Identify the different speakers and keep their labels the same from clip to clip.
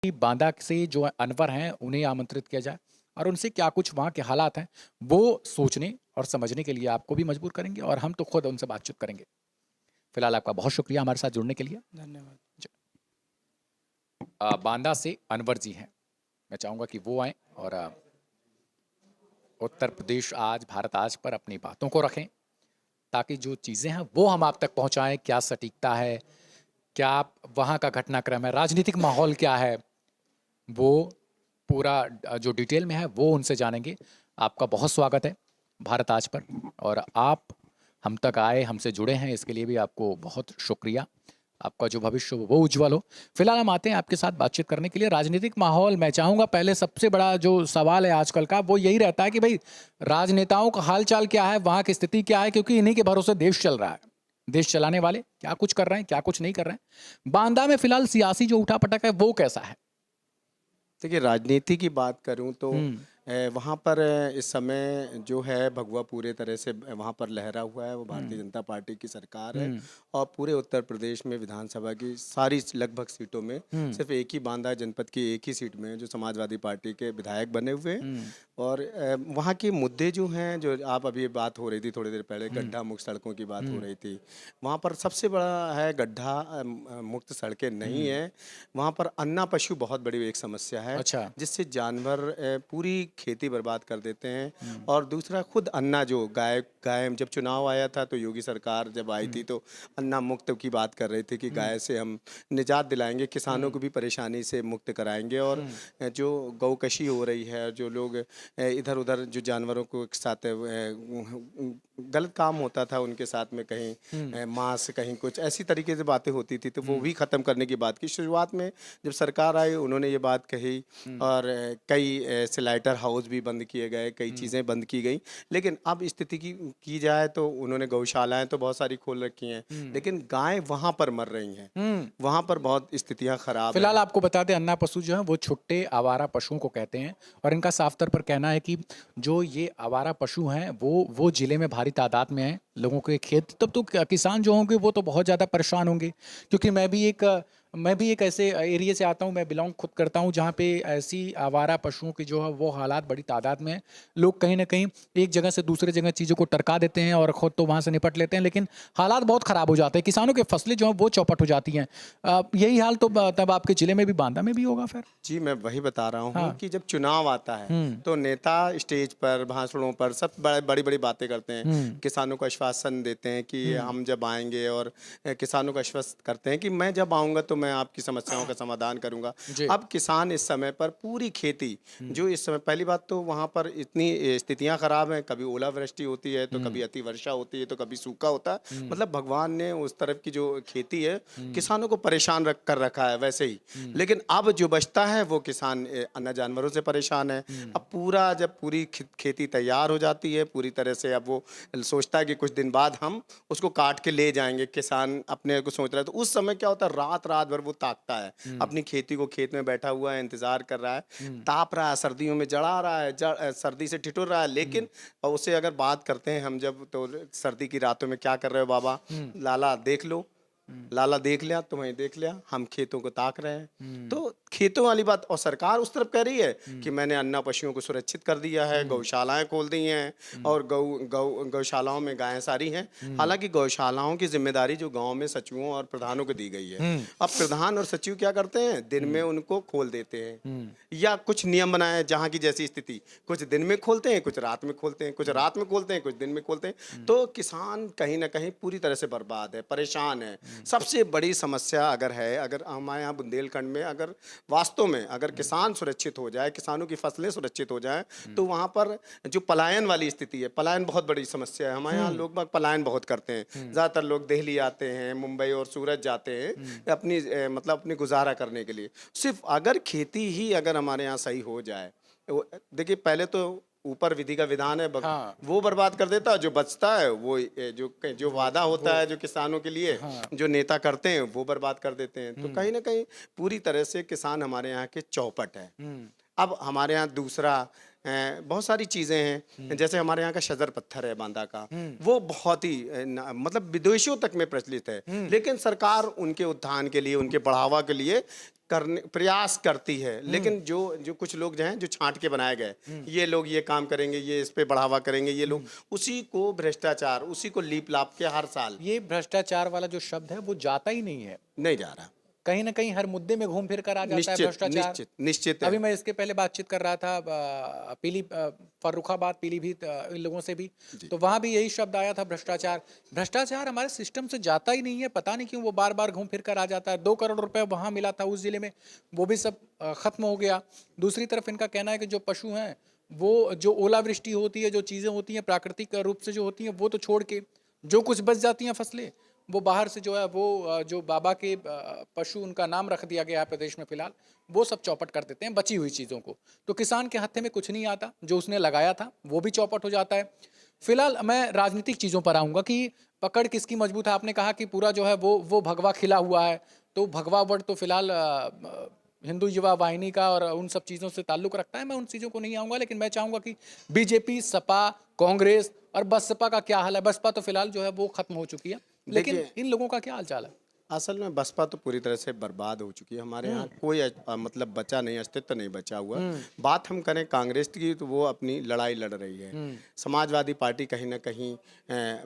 Speaker 1: कि बांदा से जो अनवर हैं उन्हें आमंत्रित किया जाए और उनसे क्या कुछ वहाँ के हालात हैं वो सोचने और समझने के लिए आपको भी मजबूर करेंगे और हम तो खुद उनसे बातचीत करेंगे। फिलहाल आपका बहुत शुक्रिया हमारे साथ जुड़ने के लिए।
Speaker 2: धन्यवाद।
Speaker 1: बांदा से अनवर जी हैं, मैं चाहूँगा कि वो आएँ और उत्तर प्रदेश आज, भारत आज पर अपनी बातों को रखें ताकि जो चीज़ें हैं वो हम आप तक पहुँचाएँ। क्या सटीकता है, क्या वहाँ का घटनाक्रम है, राजनीतिक माहौल क्या है, वो पूरा जो डिटेल में है वो उनसे जानेंगे। आपका बहुत स्वागत है भारत आज पर और आप हम तक आए, हमसे जुड़े हैं, इसके लिए भी आपको बहुत शुक्रिया। आपका जो भविष्य हो वो उज्जवल हो। फिलहाल हम आते हैं आपके साथ बातचीत करने के लिए। राजनीतिक माहौल, मैं चाहूँगा पहले सबसे बड़ा जो सवाल है आजकल का वो यही रहता है कि भाई राजनेताओं का हाल-चाल क्या है, वहाँ की स्थिति क्या है, क्योंकि इन्हीं के भरोसे देश चल रहा है। देश चलाने वाले क्या कुछ कर रहे हैं, क्या कुछ नहीं कर रहे हैं। बांदा में फिलहाल सियासी जो उठा-पटक है वो कैसा है?
Speaker 2: देखिए, राजनीति की बात करूं तो
Speaker 1: हुँ,
Speaker 2: वहाँ पर इस समय जो है भगवा पूरे तरह से वहाँ पर लहरा हुआ है। वो भारतीय
Speaker 1: हुँ,
Speaker 2: जनता पार्टी की सरकार है
Speaker 1: हुँ,
Speaker 2: और पूरे उत्तर प्रदेश में विधानसभा की सारी लगभग सीटों में
Speaker 1: हुँ,
Speaker 2: सिर्फ एक ही बांदा जनपद की एक ही सीट में जो समाजवादी पार्टी के विधायक बने हुए हैं।
Speaker 1: हुँ,
Speaker 2: और वहाँ के मुद्दे जो हैं, जो आप अभी बात हो रही थी थोड़ी देर पहले,
Speaker 1: हुँ,
Speaker 2: गड्ढा मुक्त सड़कों की बात हो
Speaker 1: हुँ,
Speaker 2: रही थी। वहाँ पर सबसे बड़ा है गड्ढा मुक्त सड़कें नहीं
Speaker 1: हुँ।
Speaker 2: है। वहाँ पर अन्ना पशु बहुत बड़ी एक समस्या है,
Speaker 1: अच्छा।
Speaker 2: जिससे जानवर पूरी खेती बर्बाद कर देते हैं।
Speaker 1: हुँ,
Speaker 2: और दूसरा खुद अन्ना, जो गाय गाय जब चुनाव आया था तो योगी सरकार जब आई थी
Speaker 1: हुँ,
Speaker 2: तो अन्ना मुक्त की बात कर रही थी कि
Speaker 1: हुँ,
Speaker 2: गाय से हम निजात दिलाएंगे, किसानों
Speaker 1: हुँ,
Speaker 2: को भी परेशानी से मुक्त कराएंगे। और
Speaker 1: हुँ,
Speaker 2: जो गौकशी हो रही है, जो लोग इधर उधर जो जानवरों को एक साथ गलत काम होता था उनके साथ में, कहीं
Speaker 1: हुँ,
Speaker 2: मांस, कहीं कुछ ऐसी तरीके से बातें होती थी, तो वो
Speaker 1: हुँ,
Speaker 2: भी ख़त्म करने की बात की। शुरुआत में जब सरकार आई उन्होंने ये बात कही
Speaker 1: हुँ,
Speaker 2: और कई स्लाइटर हाउस भी बंद किए गए, कई
Speaker 1: हुँ,
Speaker 2: चीज़ें बंद की गई। लेकिन अब स्थिति की जाए तो उन्होंने गौशालाएं तो बहुत सारी खोल रखी हैं,
Speaker 1: हुँ,
Speaker 2: लेकिन गायें वहाँ पर मर रही हैं।
Speaker 1: हुँ।
Speaker 2: वहाँ पर बहुत स्थितियाँ ख़राब
Speaker 1: फिलहाल
Speaker 2: हैं।
Speaker 1: आपको बता दें अन्ना पशु जो हैं वो छुट्टे आवारा पशुओं को कहते हैं और इनका साफ तौर पर कहना है कि जो ये आवारा पशु हैं वो ज़िले में भारी तादाद में हैं। लोगों के खेत तब तो किसान जो होंगे वो तो बहुत ज़्यादा परेशान होंगे क्योंकि मैं भी एक ऐसे एरिया से आता हूँ, मैं बिलॉन्ग खुद करता हूँ जहाँ पे ऐसी आवारा पशुओं की जो है वो हालात बड़ी तादाद में हैं। लोग कहीं न कहीं एक जगह से दूसरे जगह चीज़ों को टरका देते हैं और खुद तो वहाँ से निपट लेते हैं, लेकिन हालात बहुत ख़राब हो जाते हैं। किसानों की फसलें जो हैं वो चौपट हो जाती हैं। यही हाल तो तब आपके जिले में भी बांदा में भी होगा फिर?
Speaker 2: जी, मैं वही बता रहा हूँ
Speaker 1: हाँ।
Speaker 2: कि जब चुनाव आता है,
Speaker 1: हुँ,
Speaker 2: तो नेता स्टेज पर, भाषणों पर सब बड़ी-बड़ी बातें करते हैं।
Speaker 1: हुँ,
Speaker 2: किसानों को आश्वासन देते हैं कि
Speaker 1: हुँ,
Speaker 2: हम जब आएँगे, और किसानों को आश्वस्त करते हैं कि मैं जब आऊँगा तो मैं आपकी समस्याओं का समाधान करूँगा।
Speaker 1: जी।
Speaker 2: अब किसान इस समय पर पूरी खेती,
Speaker 1: हुँ,
Speaker 2: जो इस समय, पहली बात तो वहाँ पर इतनी स्थितियाँ ख़राब हैं, कभी ओलावृष्टि होती है, तो
Speaker 1: हुँ,
Speaker 2: कभी अति वर्षा होती है, तो कभी सूखा होता है।
Speaker 1: हुँ,
Speaker 2: मतलब भगवान ने उस तरफ की जो खेती है,
Speaker 1: हुँ,
Speaker 2: किसानों को परेशान कर रखा है वैसे ही।
Speaker 1: हुँ,
Speaker 2: लेकिन अब जो बचता है वो किसान अन्य जानवरों से परेशान है।
Speaker 1: हुँ,
Speaker 2: अब पूरा जब पूरी खेती तैयार हो जाती है पूरी तरह से, अब वो सोचता है कि कुछ दिन बाद हम उसको काट के ले जाएँगे, किसान अपने को सोच रहा है। तो उस समय क्या होता है, रात-रात भर वो ताकता है,
Speaker 1: हुँ,
Speaker 2: अपनी खेती को, खेत में बैठा हुआ है, इंतज़ार कर रहा है,
Speaker 1: हुँ,
Speaker 2: ताप रहा है, सर्दियों में जला रहा है, सर्दी से ठिठुर रहा है।
Speaker 1: हुँ,
Speaker 2: लेकिन उससे अगर बात करते हैं हम जब, तो सर्दी की रातों में क्या कर रहे हो बाबा?
Speaker 1: हुँ,
Speaker 2: लाला देख लो,
Speaker 1: हुँ,
Speaker 2: लाला देख लिया, तुम्हें देख लिया, हम खेतों को ताक रहे हैं।
Speaker 1: हुँ,
Speaker 2: तो खेतों वाली बात, और सरकार उस तरफ कह रही है
Speaker 1: हुँ,
Speaker 2: कि मैंने अन्ना पशुओं को सुरक्षित कर दिया है,
Speaker 1: हुँ,
Speaker 2: गौशालाएँ खोल दी हैं,
Speaker 1: हुँ,
Speaker 2: और गौशालाओं में गायें सारी हैं।
Speaker 1: हुँ,
Speaker 2: हालाँकि गौशालाओं की ज़िम्मेदारी जो गाँव में सचिवों और प्रधानों को दी गई है।
Speaker 1: हुँ,
Speaker 2: अब प्रधान और सचिव क्या करते हैं, दिन में
Speaker 1: हुँ,
Speaker 2: उनको खोल देते हैं,
Speaker 1: हुँ,
Speaker 2: या कुछ नियम बनाए हैं जहाँ की जैसी स्थिति, कुछ दिन में खोलते हैं, कुछ रात में खोलते हैं, कुछ
Speaker 1: हुँ,
Speaker 2: रात में खोलते हैं, कुछ दिन में खोलते हैं।
Speaker 1: हुँ,
Speaker 2: तो किसान कहीं न कहीं पूरी तरह से बर्बाद है, परेशान है।
Speaker 1: हुँ,
Speaker 2: सबसे बड़ी समस्या अगर है, अगर हमारे यहाँ बुंदेलखंड में, अगर वास्तव में अगर किसान सुरक्षित हो जाए, किसानों की फसलें सुरक्षित हो जाएँ, तो वहाँ पर जो पलायन वाली स्थिति है, पलायन बहुत बड़ी समस्या है। हमारे यहाँ
Speaker 1: हुँ,
Speaker 2: लोग बाग पलायन बहुत करते हैं।
Speaker 1: हुँ,
Speaker 2: ज़्यादातर लोग दिल्ली आते हैं, मुंबई और सूरत जाते हैं,
Speaker 1: हुँ,
Speaker 2: अपनी मतलब अपनी गुज़ारा करने के लिए। सिर्फ़ अगर खेती ही अगर हमारे यहाँ सही हो जाए, वो देखिए, पहले तो ऊपर विधि का विधान है,
Speaker 1: हाँ,
Speaker 2: वो बर्बाद कर देता है, जो बचता है वो जो वादा
Speaker 1: वो
Speaker 2: होता है जो किसानों के लिए,
Speaker 1: हाँ,
Speaker 2: जो नेता करते हैं वो बर्बाद कर देते हैं। तो
Speaker 1: हुँ,
Speaker 2: कहीं न कहीं पूरी तरह से किसान हमारे यहाँ के चौपट है।
Speaker 1: हुँ,
Speaker 2: अब हमारे यहाँ दूसरा बहुत सारी चीज़ें हैं, जैसे हमारे यहाँ का शजर पत्थर है बांदा का, वो बहुत ही मतलब विदेशों तक में प्रचलित है, लेकिन सरकार उनके उत्थान के लिए, उनके बढ़ावा के लिए करने प्रयास करती है, लेकिन जो जो कुछ लोग जो हैं जो छांट के बनाए गए, ये लोग ये काम करेंगे, ये इस पे बढ़ावा करेंगे, ये लोग उसी को भ्रष्टाचार, उसी को लीप लाप के हर साल
Speaker 1: ये भ्रष्टाचार वाला जो शब्द है वो जाता ही नहीं है,
Speaker 2: नहीं जा रहा।
Speaker 1: कहीं ना कहीं हर मुद्दे में घूम फिर कर आ जाता है
Speaker 2: निश्चित
Speaker 1: भ्रष्टाचार।
Speaker 2: निश्चित निश्चित है।
Speaker 1: अभी मैं इसके पहले बातचीत कर रहा था फर्रुखाबाद, पीलीभीत, इन लोगों से भी, तो वहां भी यही शब्द आया था, भ्रष्टाचार। भ्रष्टाचार हमारे सिस्टम से जाता ही नहीं है, पता नहीं क्यों वो बार बार घूम फिर कर आ जाता है। 2 करोड़ रुपए वहां मिला था उस जिले में, वो भी सब खत्म हो गया। दूसरी तरफ इनका कहना है कि जो पशु हैं वो, जो ओलावृष्टि होती है, जो चीजें होती हैं प्राकृतिक रूप से जो होती हैं, वो तो छोड़ के जो कुछ बच जाती हैं फसलें, वो बाहर से जो है वो जो बाबा के पशु, उनका नाम रख दिया गया है प्रदेश में फिलहाल, वो सब चौपट कर देते हैं बची हुई चीज़ों को। तो किसान के हत्थे में कुछ नहीं आता, जो उसने लगाया था वो भी चौपट हो जाता है। फिलहाल मैं राजनीतिक चीज़ों पर आऊँगा कि पकड़ किसकी मजबूत है। आपने कहा कि पूरा जो है वो भगवा खिला हुआ है, तो भगवा वर्ड तो फिलहाल हिंदू युवा वाहिनी का और उन सब चीज़ों से ताल्लुक़ रखता है। मैं उन चीज़ों को नहीं आऊँगा, लेकिन मैं चाहूँगा कि बीजेपी, सपा, कांग्रेस और बसपा का क्या हाल है। बसपा तो फिलहाल जो है वो खत्म हो चुकी है, लेकिन इन लोगों का क्या हाल चाल है?
Speaker 2: असल में बसपा तो पूरी तरह से बर्बाद हो चुकी है। हमारे यहाँ कोई मतलब बचा नहीं, अस्तित्व नहीं बचा हुआ। बात हम करें कांग्रेस की, तो वो अपनी लड़ाई लड़ रही है। समाजवादी पार्टी कहीं ना कहीं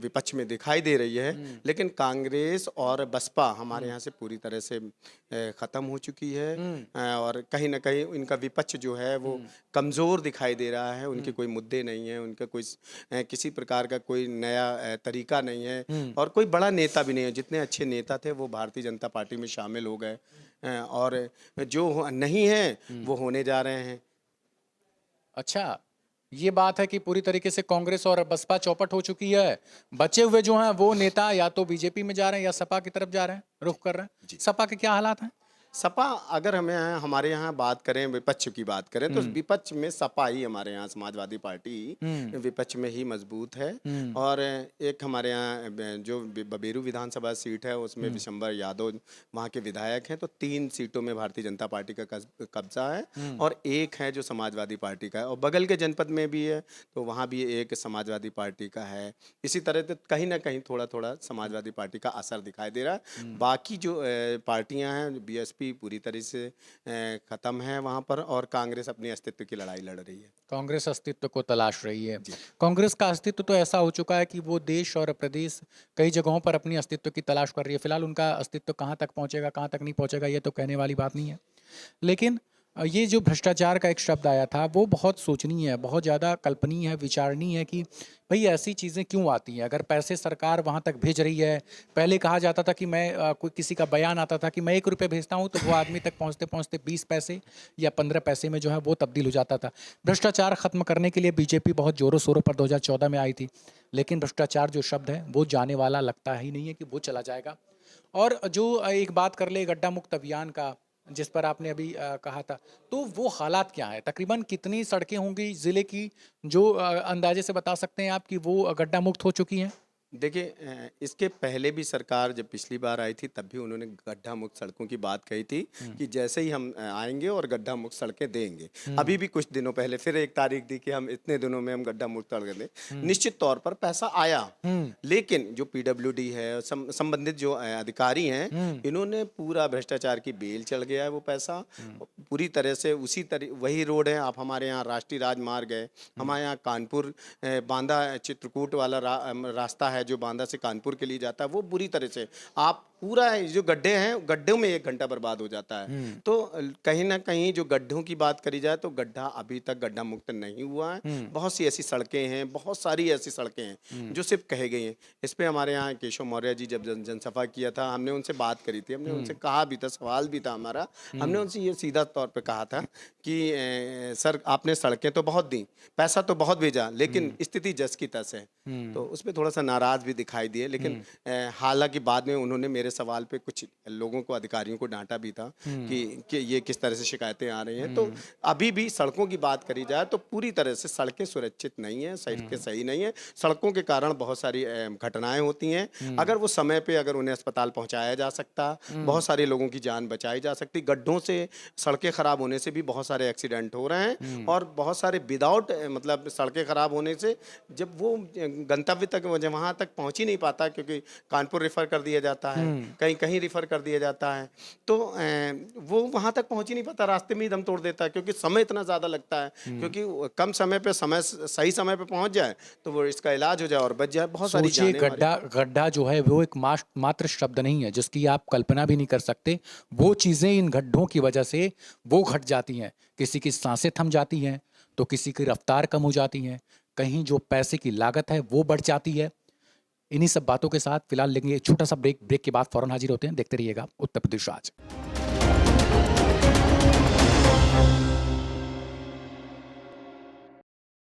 Speaker 2: विपक्ष में दिखाई दे रही है, लेकिन कांग्रेस और बसपा हमारे यहाँ से पूरी तरह से ख़त्म हो चुकी है। और कहीं ना कहीं इनका विपक्ष जो है वो कमज़ोर दिखाई दे रहा है। उनके कोई मुद्दे नहीं हैं, उनका कोई किसी प्रकार का कोई नया तरीका नहीं है, और कोई बड़ा नेता भी नहीं है। जितने अच्छे नेता थे वो भारतीय जनता पार्टी में शामिल हो गए, और जो नहीं है वो होने जा रहे हैं।
Speaker 1: अच्छा, ये बात है कि पूरी तरीके से कांग्रेस और बसपा चौपट हो चुकी है। बचे हुए जो हैं वो नेता या तो बीजेपी में जा रहे हैं या सपा की तरफ जा रहे हैं, रुख कर रहे हैं। सपा के क्या हालात हैं?
Speaker 2: सपा, अगर हमें हमारे यहाँ बात करें, विपक्ष की बात करें, तो विपक्ष में सपा ही हमारे यहाँ समाजवादी पार्टी विपक्ष में ही मजबूत है। और एक हमारे यहाँ जो बबेरू विधानसभा सीट है उसमें विशंबर यादव वहाँ के विधायक हैं, तो 3 सीटों में भारतीय जनता पार्टी का कब्जा है, और एक है जो समाजवादी पार्टी का है, और बगल के जनपद में भी है तो वहाँ भी एक समाजवादी पार्टी का है। इसी तरह से कहीं ना कहीं थोड़ा थोड़ा समाजवादी पार्टी का असर दिखाई दे रहा है। बाकी जो पार्टियां हैं, बीएसपी पूरी तरह से खत्म है वहां पर, और कांग्रेस अपनी अस्तित्व की लड़ाई लड़ रही है।
Speaker 1: कांग्रेस अस्तित्व को तलाश रही है। कांग्रेस का अस्तित्व तो ऐसा हो चुका है कि वो देश और प्रदेश कई जगहों पर अपनी अस्तित्व की तलाश कर रही है। फिलहाल उनका अस्तित्व कहाँ तक पहुँचेगा, कहाँ तक नहीं पहुँचेगा, ये तो कहने वाली बात नहीं है। लेकिन ये जो भ्रष्टाचार का एक शब्द आया था वो बहुत सोचनीय है, बहुत ज़्यादा कल्पनीय है, विचारणीय है कि भाई ऐसी चीज़ें क्यों आती हैं। अगर पैसे सरकार वहाँ तक भेज रही है, पहले कहा जाता था कि मैं कोई किसी का बयान आता था कि मैं 1 रुपये भेजता हूँ तो वो आदमी तक पहुँचते पहुँचते 20 पैसे या 15 पैसे में जो है वो तब्दील हो जाता था। भ्रष्टाचार ख़त्म करने के लिए बीजेपी बहुत ज़ोरों शोरों पर 2014 में आई थी, लेकिन भ्रष्टाचार जो शब्द है वो जाने वाला लगता ही नहीं है कि वो चला जाएगा। और जो एक बात कर ले गड्ढा मुक्त अभियान का, जिस पर आपने अभी कहा था, तो वो हालात क्या है? तकरीबन कितनी सड़कें होंगी ज़िले की जो अंदाजे से बता सकते हैं आप कि वो गड्ढा मुक्त हो चुकी हैं?
Speaker 2: देखिए, इसके पहले भी सरकार जब पिछली बार आई थी तब भी उन्होंने गड्ढा मुक्त सड़कों की बात कही थी कि जैसे ही हम आएंगे और गड्ढा मुक्त सड़कें देंगे। अभी भी कुछ दिनों पहले फिर एक तारीख दी कि हम इतने दिनों में हम गड्ढा मुक्त सड़कें दें। निश्चित तौर पर पैसा आया, लेकिन जो पीडब्ल्यूडी है, संबंधित जो अधिकारी हैं, इन्होंने पूरा भ्रष्टाचार की बेल चढ़ गया है। वो पैसा पूरी तरह से वही रोड है। आप हमारे यहाँ राष्ट्रीय राजमार्ग है, हमारे यहाँ कानपुर बांदा चित्रकूट वाला रास्ता है जो बांदा से कानपुर के लिए जाता है, वो बुरी तरह से आप पूरा जो गड्ढे हैं, गड्ढों में 1 घंटा बर्बाद हो जाता है। तो कहीं ना कहीं जो गड्ढों की बात करी जाए तो गड्ढा अभी तक गड्ढा मुक्त नहीं हुआ है। बहुत सी ऐसी सड़कें हैं, बहुत सारी ऐसी सड़कें हैं जो सिर्फ कहे गई हैं। इस पे हमारे यहाँ केशव मौर्य जी जब जनसभा किया था, हमने उनसे बात करी थी, हमने उनसे कहा भी था, सवाल भी था हमारा, हमने उनसे ये सीधा तौर पे कहा था कि सर आपने सड़कें तो बहुत दी, पैसा तो बहुत भेजा, लेकिन स्थिति जस की तस है। तो उस पर थोड़ा सा नाराज नाराज भी दिखाई दिए, लेकिन हालांकि बाद में उन्होंने मेरे सवाल पे कुछ लोगों को, अधिकारियों को डांटा भी था कि ये किस तरह से शिकायतें आ रही हैं। तो अभी भी सड़कों की बात करी जाए तो पूरी तरह से सड़कें सुरक्षित नहीं है, सड़कें सही नहीं है। सड़कों के कारण बहुत सारी घटनाएं होती हैं। अगर वो समय पे अगर उन्हें अस्पताल पहुंचाया जा सकता, बहुत सारे लोगों की जान बचाई जा सकती। गड्ढों से, सड़कें खराब होने से भी बहुत सारे एक्सीडेंट हो रहे हैं, और बहुत सारे विदाउट मतलब सड़कें खराब होने से जब वो गंतव्य तक, वहाँ तक पहुंच ही नहीं पाता, क्योंकि कानपुर रेफर कर दिया जाता है, कहीं कहीं रेफर कर दिया जाता है, तो वो वहाँ तक पहुंच ही नहीं पाता, रास्ते में ही दम तोड़ देता है, क्योंकि समय इतना ज़्यादा लगता है। क्योंकि कम समय पे सही समय पे पहुंच जाए तो वो इसका इलाज हो जाए और बच जाए। बहुत सारी
Speaker 1: सोचिए,
Speaker 2: जानें
Speaker 1: गड्ढा जो है वो एक मात्र शब्द नहीं है जिसकी आप कल्पना भी नहीं कर सकते। वो चीजें इन गड्ढों की वजह से वो घट जाती हैं। किसी की सांसें थम जाती हैं, तो किसी की रफ्तार कम हो जाती है, कहीं जो पैसे की लागत है वो बढ़ जाती है। इन्हीं सब बातों के साथ फिलहाल लेंगे एक छोटा सा ब्रेक के बाद फौरन हाजिर होते हैं। देखते रहिएगा उत्तर प्रदेश आज।